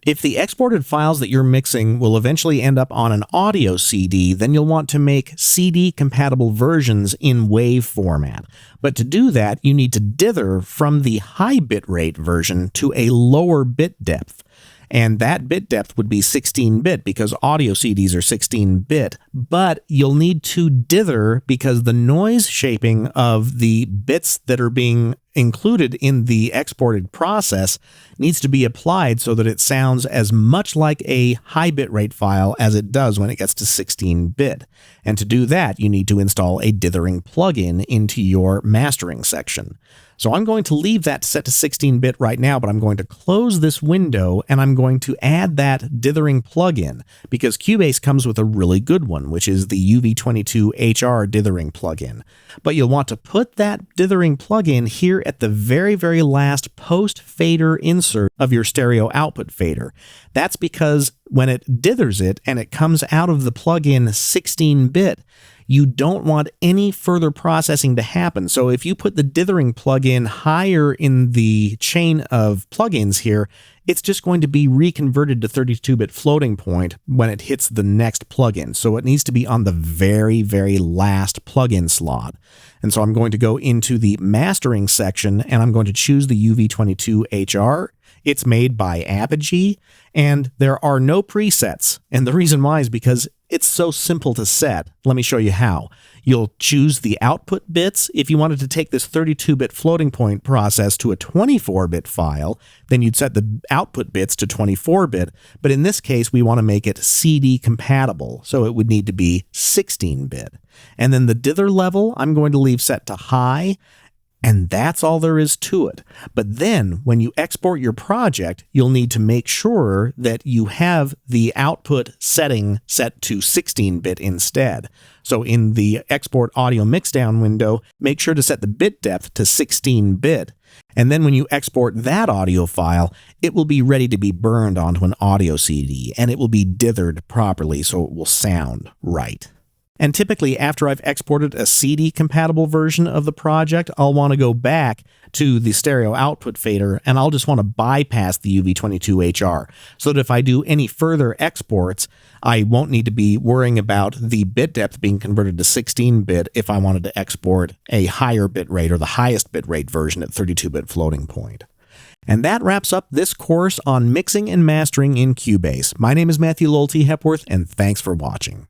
If the exported files that you're mixing will eventually end up on an audio CD, then you'll want to make CD-compatible versions in WAV format. But to do that, you need to dither from the high bitrate version to a lower bit depth. And that bit depth would be 16-bit because audio CDs are 16-bit, but you'll need to dither because the noise shaping of the bits that are being included in the exported process needs to be applied so that it sounds as much like a high bitrate file as it does when it gets to 16-bit. And to do that, you need to install a dithering plugin into your mastering section. So I'm going to leave that set to 16-bit right now, but I'm going to close this window and I'm going to add that dithering plugin because Cubase comes with a really good one, which is the UV22HR dithering plugin. But you'll want to put that dithering plugin here at the very, very last post-fader insert of your stereo output fader. That's because when it dithers it and it comes out of the plugin 16-bit, you don't want any further processing to happen. So if you put the dithering plugin higher in the chain of plugins here, it's just going to be reconverted to 32-bit floating point when it hits the next plugin. So it needs to be on the very, very last plugin slot. And so I'm going to go into the mastering section and I'm going to choose the UV22HR. It's made by Apogee and there are no presets. And the reason why is because it's so simple to set. Let me show you how. You'll choose the output bits. If you wanted to take this 32-bit floating point process to a 24-bit file, then you'd set the output bits to 24-bit. But in this case, we want to make it CD compatible, so it would need to be 16-bit. And then the dither level, I'm going to leave set to high. And that's all there is to it. But then when you export your project, you'll need to make sure that you have the output setting set to 16-bit instead. So in the export audio mixdown window, make sure to set the bit depth to 16-bit. And then when you export that audio file, it will be ready to be burned onto an audio CD and it will be dithered properly so it will sound right. And typically after I've exported a CD-compatible version of the project, I'll want to go back to the stereo output fader and I'll just want to bypass the UV22HR so that if I do any further exports, I won't need to be worrying about the bit depth being converted to 16-bit if I wanted to export a higher bit rate or the highest bit rate version at 32-bit floating point. And that wraps up this course on mixing and mastering in Cubase. My name is Matthew Lowell T. Hepworth, and thanks for watching.